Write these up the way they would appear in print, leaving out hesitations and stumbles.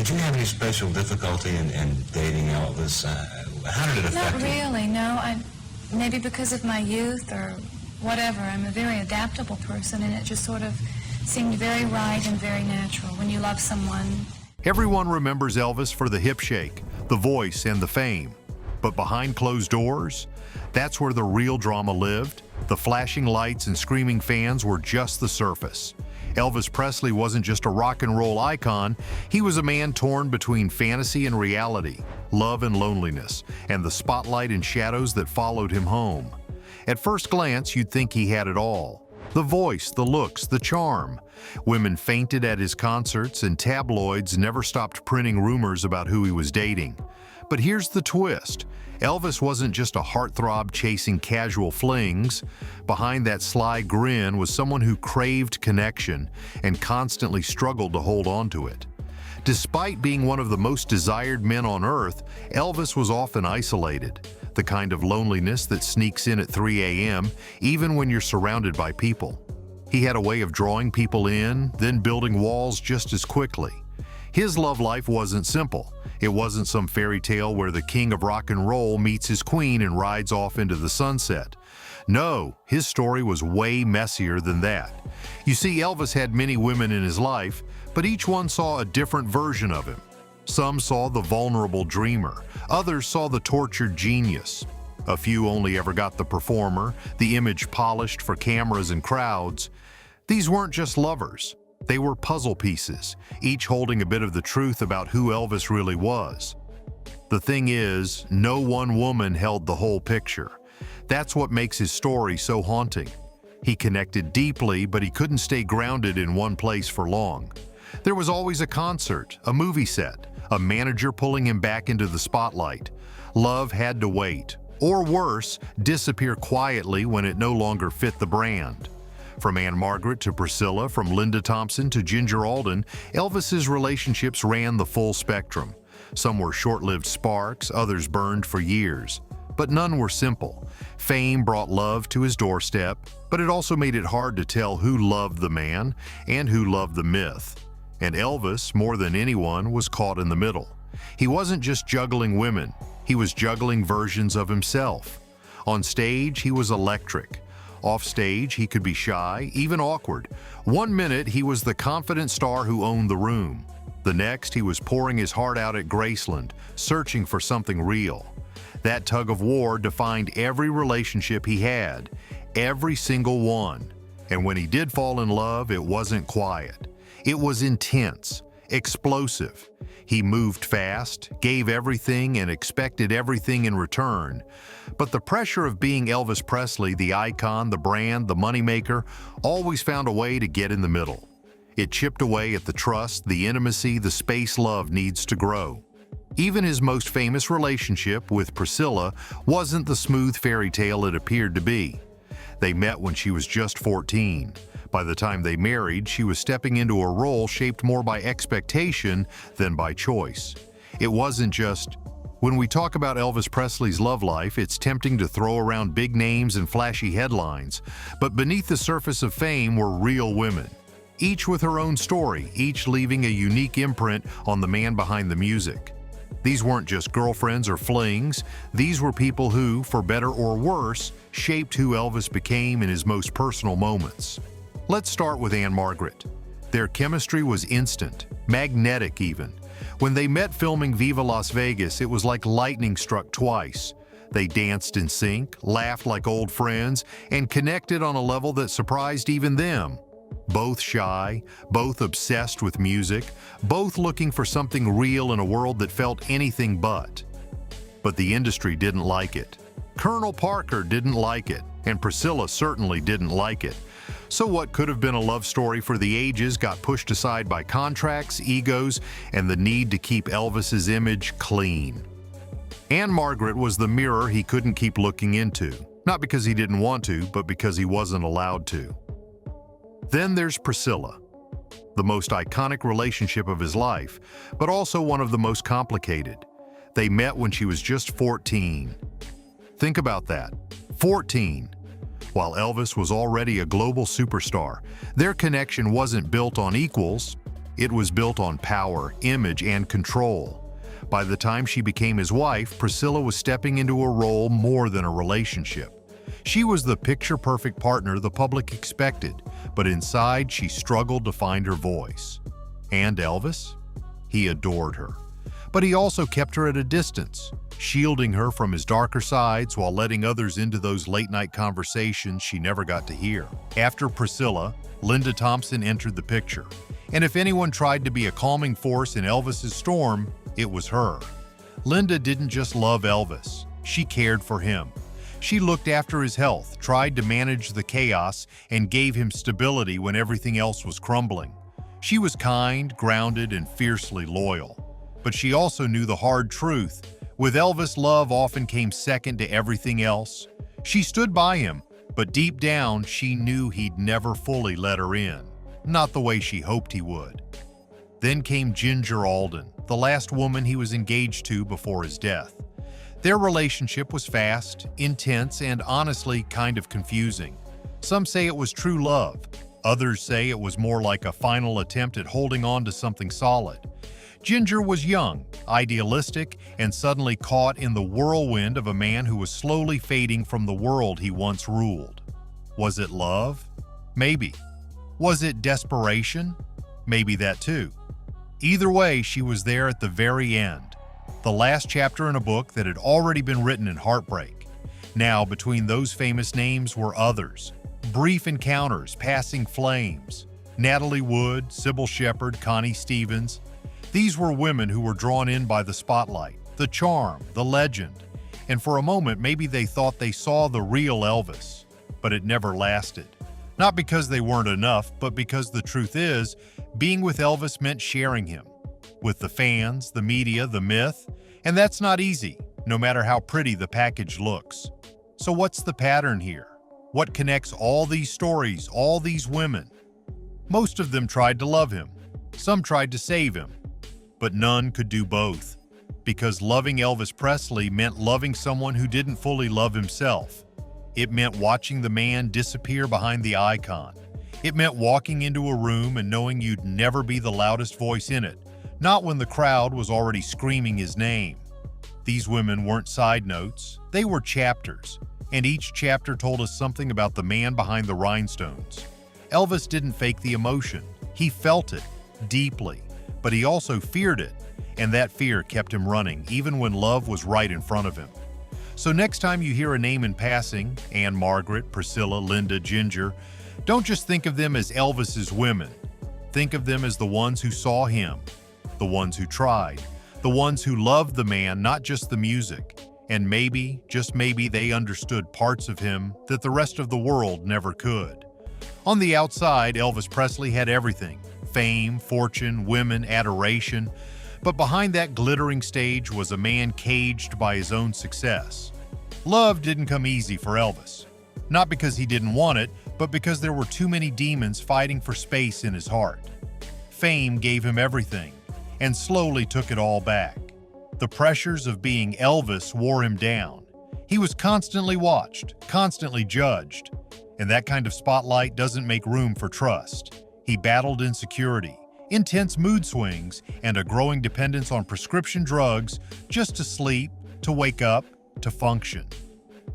Did you have any special difficulty in dating Elvis? How did it affect Not you? really, no. Maybe because of my youth or whatever. I'm a very adaptable person, and it just sort of seemed very right and very natural when you love someone. Everyone remembers Elvis for the hip shake, the voice, and the fame. But behind closed doors, that's where the real drama lived. The flashing lights and screaming fans were just the surface. Elvis Presley wasn't just a rock and roll icon, he was a man torn between fantasy and reality, love and loneliness, and the spotlight and shadows that followed him home. At first glance, you'd think he had it all. The voice, the looks, the charm. Women fainted at his concerts, and tabloids never stopped printing rumors about who he was dating. But here's the twist. Elvis wasn't just a heartthrob chasing casual flings. Behind that sly grin was someone who craved connection and constantly struggled to hold on to it. Despite being one of the most desired men on earth, Elvis was often isolated, the kind of loneliness that sneaks in at 3 a.m., even when you're surrounded by people. He had a way of drawing people in, then building walls just as quickly. His love life wasn't simple. It wasn't some fairy tale where the king of rock and roll meets his queen and rides off into the sunset. No, his story was way messier than that. You see, Elvis had many women in his life, but each one saw a different version of him. Some saw the vulnerable dreamer, others saw the tortured genius. A few only ever got the performer, the image polished for cameras and crowds. These weren't just lovers. They were puzzle pieces, each holding a bit of the truth about who Elvis really was. The thing is, no one woman held the whole picture. That's what makes his story so haunting. He connected deeply, but he couldn't stay grounded in one place for long. There was always a concert, a movie set, a manager pulling him back into the spotlight. Love had to wait, or worse, disappear quietly when it no longer fit the brand. From Anne Margaret to Priscilla, from Linda Thompson to Ginger Alden, Elvis's relationships ran the full spectrum. Some were short-lived sparks, others burned for years. But none were simple. Fame brought love to his doorstep, but it also made it hard to tell who loved the man and who loved the myth. And Elvis, more than anyone, was caught in the middle. He wasn't just juggling women, he was juggling versions of himself. On stage, he was electric. Off stage, he could be shy, even awkward. One minute, he was the confident star who owned the room. The next, he was pouring his heart out at Graceland, searching for something real. That tug of war defined every relationship he had, every single one. And when he did fall in love, it wasn't quiet. It was intense, explosive. He moved fast, gave everything, and expected everything in return. But the pressure of being Elvis Presley, the icon, the brand, the moneymaker, always found a way to get in the middle. It chipped away at the trust, the intimacy, the space love needs to grow. Even his most famous relationship with Priscilla wasn't the smooth fairy tale it appeared to be. They met when she was just 14. By the time they married, she was stepping into a role shaped more by expectation than by choice. It wasn't just, when we talk about Elvis Presley's love life, it's tempting to throw around big names and flashy headlines, but beneath the surface of fame were real women, each with her own story, each leaving a unique imprint on the man behind the music. These weren't just girlfriends or flings, these were people who, for better or worse, shaped who Elvis became in his most personal moments. Let's start with Anne Margaret. Their chemistry was instant, magnetic even. When they met filming Viva Las Vegas, it was like lightning struck twice. They danced in sync, laughed like old friends, and connected on a level that surprised even them. Both shy, both obsessed with music, both looking for something real in a world that felt anything but. But the industry didn't like it. Colonel Parker didn't like it, and Priscilla certainly didn't like it. So what could have been a love story for the ages got pushed aside by contracts, egos, and the need to keep Elvis's image clean. Anne Margaret was the mirror he couldn't keep looking into, not because he didn't want to, but because he wasn't allowed to. Then there's Priscilla, the most iconic relationship of his life, but also one of the most complicated. They met when she was just 14. Think about that, 14. While Elvis was already a global superstar, their connection wasn't built on equals, It was built on power, image, and control. By the time she became his wife, Priscilla was stepping into a role more than a relationship. She was the picture-perfect partner the public expected, but inside she struggled to find her voice. And Elvis? He adored her. But he also kept her at a distance, shielding her from his darker sides while letting others into those late-night conversations she never got to hear. After Priscilla, Linda Thompson entered the picture. And if anyone tried to be a calming force in Elvis's storm, it was her. Linda didn't just love Elvis, she cared for him. She looked after his health, tried to manage the chaos, and gave him stability when everything else was crumbling. She was kind, grounded, and fiercely loyal. But she also knew the hard truth. With Elvis, love often came second to everything else. She stood by him, but deep down, she knew he'd never fully let her in. Not the way she hoped he would. Then came Ginger Alden, the last woman he was engaged to before his death. Their relationship was fast, intense, and honestly kind of confusing. Some say it was true love. Others say it was more like a final attempt at holding on to something solid. Ginger was young, idealistic, and suddenly caught in the whirlwind of a man who was slowly fading from the world he once ruled. Was it love? Maybe. Was it desperation? Maybe that too. Either way, she was there at the very end. The last chapter in a book that had already been written in heartbreak. Now, between those famous names were others. Brief encounters, passing flames. Natalie Wood, Sybil Shepherd, Connie Stevens. These were women who were drawn in by the spotlight, the charm, the legend. And for a moment, maybe they thought they saw the real Elvis. But it never lasted. Not because they weren't enough, but because the truth is, being with Elvis meant sharing him. With the fans, the media, the myth. And that's not easy, no matter how pretty the package looks. So what's the pattern here? What connects all these stories, all these women? Most of them tried to love him. Some tried to save him. But none could do both. Because loving Elvis Presley meant loving someone who didn't fully love himself. It meant watching the man disappear behind the icon. It meant walking into a room and knowing you'd never be the loudest voice in it, not when the crowd was already screaming his name. These women weren't side notes, they were chapters, and each chapter told us something about the man behind the rhinestones. Elvis didn't fake the emotion, he felt it, deeply, but he also feared it, and that fear kept him running, even when love was right in front of him. So next time you hear a name in passing, Anne Margaret, Priscilla, Linda, Ginger, don't just think of them as Elvis's women. Think of them as the ones who saw him, the ones who tried, the ones who loved the man, not just the music. And maybe, just maybe, they understood parts of him that the rest of the world never could. On the outside, Elvis Presley had everything: fame, fortune, women, adoration. But behind that glittering stage was a man caged by his own success. Love didn't come easy for Elvis. Not because he didn't want it, but because there were too many demons fighting for space in his heart. Fame gave him everything, and slowly took it all back. The pressures of being Elvis wore him down. He was constantly watched, constantly judged, and that kind of spotlight doesn't make room for trust. He battled insecurity, intense mood swings, and a growing dependence on prescription drugs just to sleep, to wake up, to function.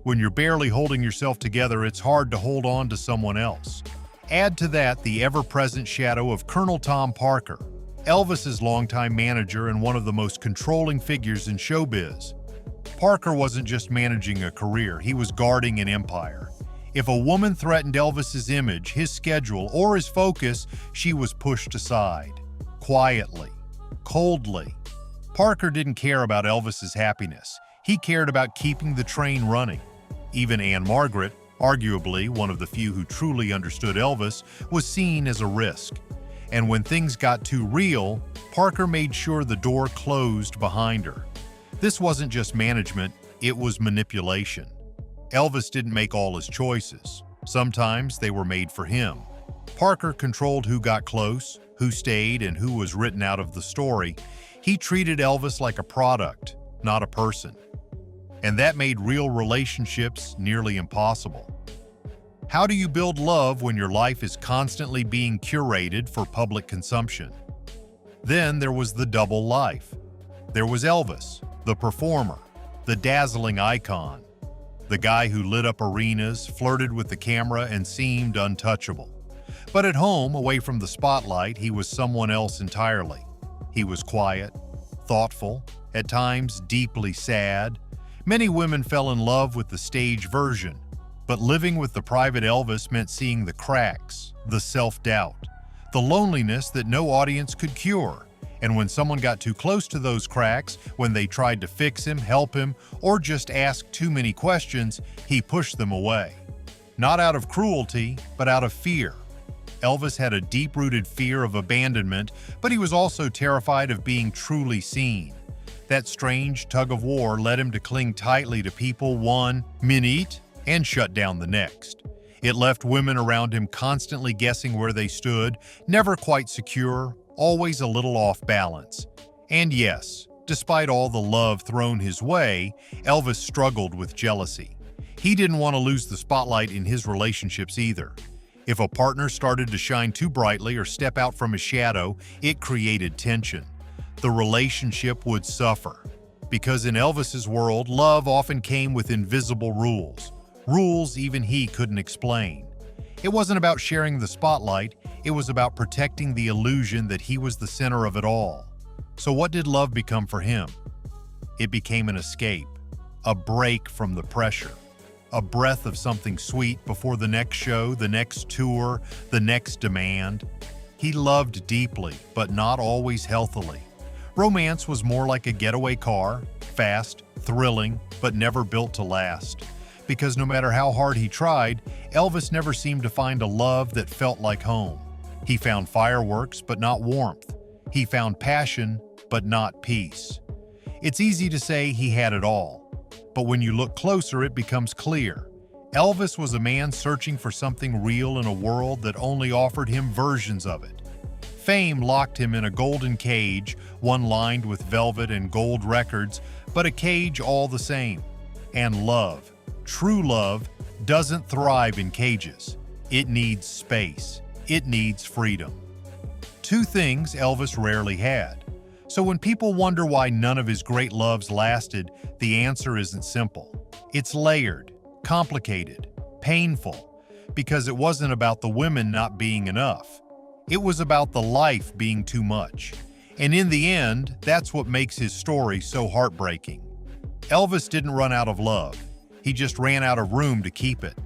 When you're barely holding yourself together, it's hard to hold on to someone else. Add to that the ever-present shadow of Colonel Tom Parker, Elvis's longtime manager and one of the most controlling figures in showbiz. Parker wasn't just managing a career, he was guarding an empire. If a woman threatened Elvis's image, his schedule, or his focus, she was pushed aside. Quietly. Coldly. Parker didn't care about Elvis's happiness. He cared about keeping the train running. Even Anne Margaret, arguably one of the few who truly understood Elvis, was seen as a risk. And when things got too real, Parker made sure the door closed behind her. This wasn't just management, it was manipulation. Elvis didn't make all his choices. Sometimes they were made for him. Parker controlled who got close, who stayed, and who was written out of the story. He treated Elvis like a product, not a person. And that made real relationships nearly impossible. How do you build love when your life is constantly being curated for public consumption? Then there was the double life. There was Elvis, the performer, the dazzling icon, the guy who lit up arenas, flirted with the camera, and seemed untouchable. But at home, away from the spotlight, he was someone else entirely. He was quiet, thoughtful, at times deeply sad. Many women fell in love with the stage version, but living with the private Elvis meant seeing the cracks, the self-doubt, the loneliness that no audience could cure. And when someone got too close to those cracks, when they tried to fix him, help him, or just ask too many questions, he pushed them away. Not out of cruelty, but out of fear. Elvis had a deep-rooted fear of abandonment, but he was also terrified of being truly seen. That strange tug-of-war led him to cling tightly to people one minute and shut down the next. It left women around him constantly guessing where they stood, never quite secure, always a little off balance. And yes, despite all the love thrown his way, Elvis struggled with jealousy. He didn't want to lose the spotlight in his relationships either. If a partner started to shine too brightly or step out from his shadow, it created tension. The relationship would suffer. Because in Elvis's world, love often came with invisible rules. Rules even he couldn't explain. It wasn't about sharing the spotlight, it was about protecting the illusion that he was the center of it all. So what did love become for him? It became an escape, a break from the pressure, a breath of something sweet before the next show, the next tour, the next demand. He loved deeply, but not always healthily. Romance was more like a getaway car, fast, thrilling, but never built to last. Because no matter how hard he tried, Elvis never seemed to find a love that felt like home. He found fireworks, but not warmth. He found passion, but not peace. It's easy to say he had it all, but when you look closer, it becomes clear. Elvis was a man searching for something real in a world that only offered him versions of it. Fame locked him in a golden cage, one lined with velvet and gold records, but a cage all the same. And love, true love, doesn't thrive in cages. It needs space. It needs freedom. Two things Elvis rarely had. So when people wonder why none of his great loves lasted, the answer isn't simple. It's layered, complicated, painful, because it wasn't about the women not being enough. It was about the life being too much. And in the end, that's what makes his story so heartbreaking. Elvis didn't run out of love. He just ran out of room to keep it.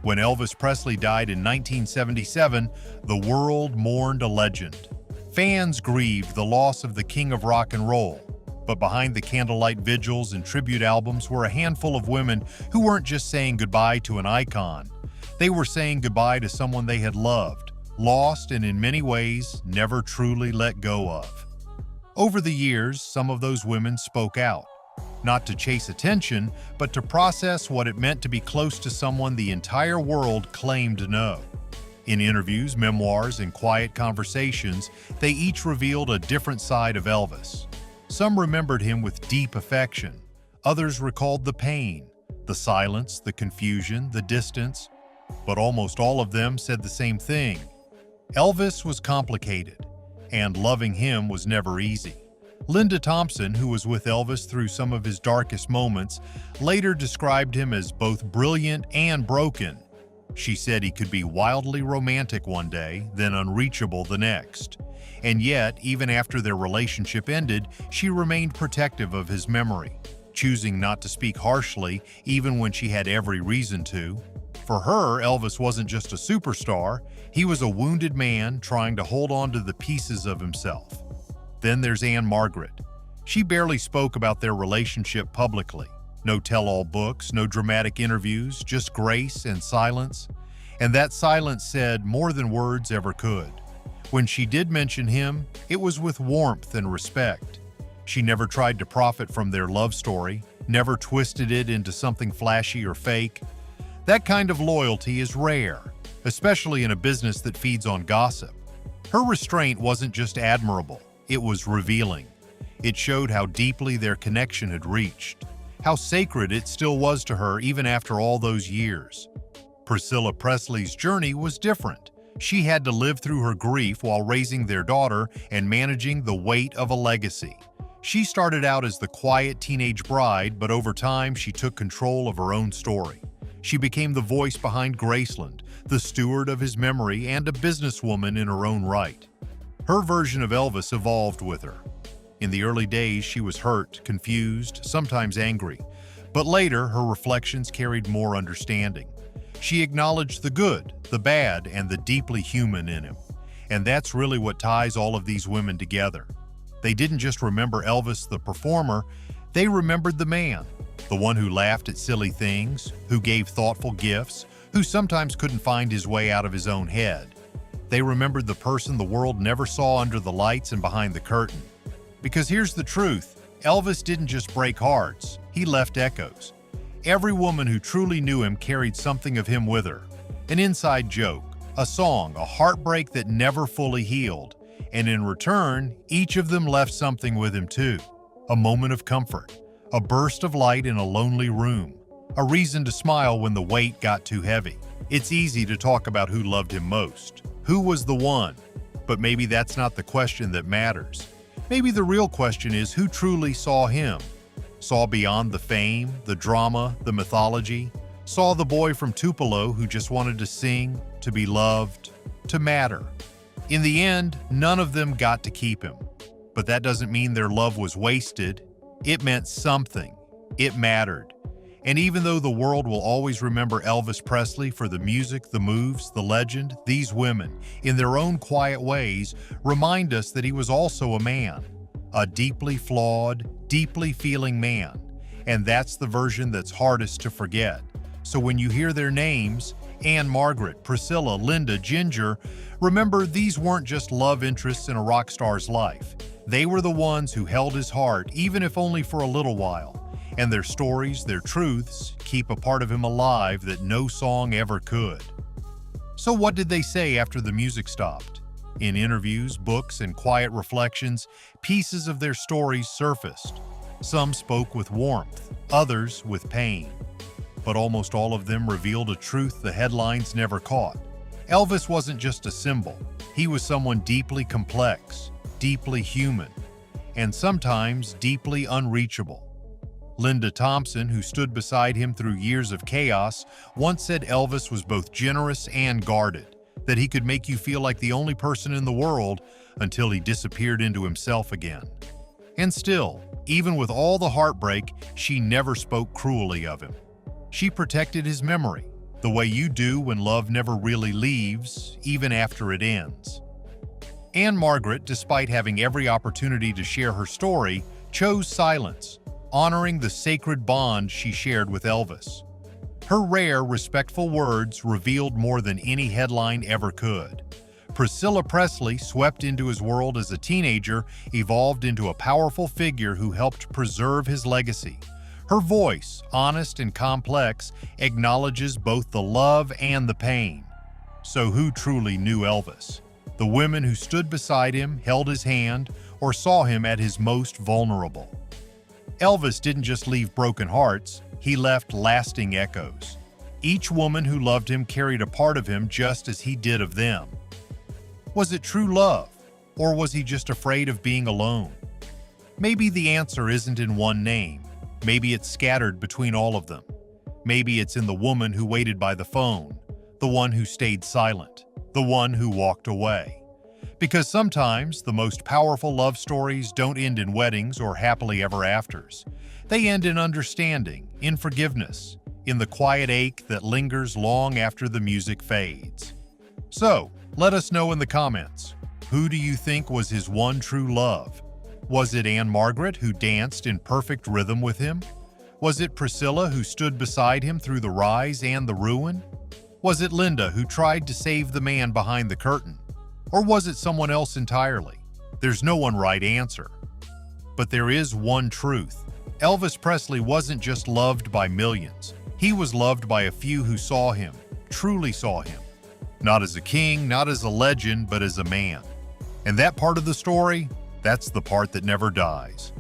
When Elvis Presley died in 1977, the world mourned a legend. Fans grieved the loss of the king of rock and roll. But behind the candlelight vigils and tribute albums were a handful of women who weren't just saying goodbye to an icon. They were saying goodbye to someone they had loved, lost, and in many ways never truly let go of. Over the years, some of those women spoke out, not to chase attention, but to process what it meant to be close to someone the entire world claimed to know. In interviews, memoirs, and quiet conversations, they each revealed a different side of Elvis. Some remembered him with deep affection. Others recalled the pain, the silence, the confusion, the distance. But almost all of them said the same thing. Elvis was complicated, and loving him was never easy. Linda Thompson, who was with Elvis through some of his darkest moments, later described him as both brilliant and broken. She said he could be wildly romantic one day, then unreachable the next. And yet, even after their relationship ended, she remained protective of his memory, choosing not to speak harshly even when she had every reason to. For her, Elvis wasn't just a superstar, he was a wounded man trying to hold on to the pieces of himself. Then there's Anne Margaret. She barely spoke about their relationship publicly. No tell-all books, no dramatic interviews, just grace and silence. And that silence said more than words ever could. When she did mention him, it was with warmth and respect. She never tried to profit from their love story, never twisted it into something flashy or fake. That kind of loyalty is rare, especially in a business that feeds on gossip. Her restraint wasn't just admirable, it was revealing. It showed how deeply their connection had reached, how sacred it still was to her even after all those years. Priscilla Presley's journey was different. She had to live through her grief while raising their daughter and managing the weight of a legacy. She started out as the quiet teenage bride, but over time she took control of her own story. She became the voice behind Graceland, the steward of his memory, and a businesswoman in her own right. Her version of Elvis evolved with her. In the early days, she was hurt, confused, sometimes angry, but later her reflections carried more understanding. She acknowledged the good, the bad, and the deeply human in him. And that's really what ties all of these women together. They didn't just remember Elvis the performer, they remembered the man, the one who laughed at silly things, who gave thoughtful gifts, who sometimes couldn't find his way out of his own head. They remembered the person the world never saw under the lights and behind the curtain. Because here's the truth, Elvis didn't just break hearts, he left echoes. Every woman who truly knew him carried something of him with her. An inside joke, a song, a heartbreak that never fully healed. And in return, each of them left something with him too. A moment of comfort, a burst of light in a lonely room, a reason to smile when the weight got too heavy. It's easy to talk about who loved him most, who was the one, but maybe that's not the question that matters. Maybe the real question is who truly saw him, saw beyond the fame, the drama, the mythology, saw the boy from Tupelo who just wanted to sing, to be loved, to matter. In the end, none of them got to keep him. But that doesn't mean their love was wasted. It meant something. It mattered. And even though the world will always remember Elvis Presley for the music, the moves, the legend, these women, in their own quiet ways, remind us that he was also a man. A deeply flawed, deeply feeling man. And that's the version that's hardest to forget. So when you hear their names, Anne Margaret, Priscilla, Linda, Ginger, remember these weren't just love interests in a rock star's life. They were the ones who held his heart, even if only for a little while. And their stories, their truths, keep a part of him alive that no song ever could. So what did they say after the music stopped? In interviews, books, and quiet reflections, pieces of their stories surfaced. Some spoke with warmth, others with pain. But almost all of them revealed a truth the headlines never caught. Elvis wasn't just a symbol. He was someone deeply complex, deeply human, and sometimes deeply unreachable. Linda Thompson, who stood beside him through years of chaos, once said Elvis was both generous and guarded, that he could make you feel like the only person in the world until he disappeared into himself again. And still, even with all the heartbreak, she never spoke cruelly of him. She protected his memory, the way you do when love never really leaves, even after it ends. Anne Margaret, despite having every opportunity to share her story, chose silence, honoring the sacred bond she shared with Elvis. Her rare, respectful words revealed more than any headline ever could. Priscilla Presley, swept into his world as a teenager, evolved into a powerful figure who helped preserve his legacy. Her voice, honest and complex, acknowledges both the love and the pain. So who truly knew Elvis? The women who stood beside him, held his hand, or saw him at his most vulnerable. Elvis didn't just leave broken hearts, he left lasting echoes. Each woman who loved him carried a part of him just as he did of them. Was it true love, or was he just afraid of being alone? Maybe the answer isn't in one name. Maybe it's scattered between all of them. Maybe it's in the woman who waited by the phone, the one who stayed silent, the one who walked away. Because sometimes the most powerful love stories don't end in weddings or happily ever afters. They end in understanding, in forgiveness, in the quiet ache that lingers long after the music fades. So, let us know in the comments, who do you think was his one true love? Was it Anne Margaret, who danced in perfect rhythm with him? Was it Priscilla, who stood beside him through the rise and the ruin? Was it Linda, who tried to save the man behind the curtain? Or was it someone else entirely? There's no one right answer. But there is one truth. Elvis Presley wasn't just loved by millions. He was loved by a few who saw him, truly saw him. Not as a king, not as a legend, but as a man. And that part of the story, that's the part that never dies.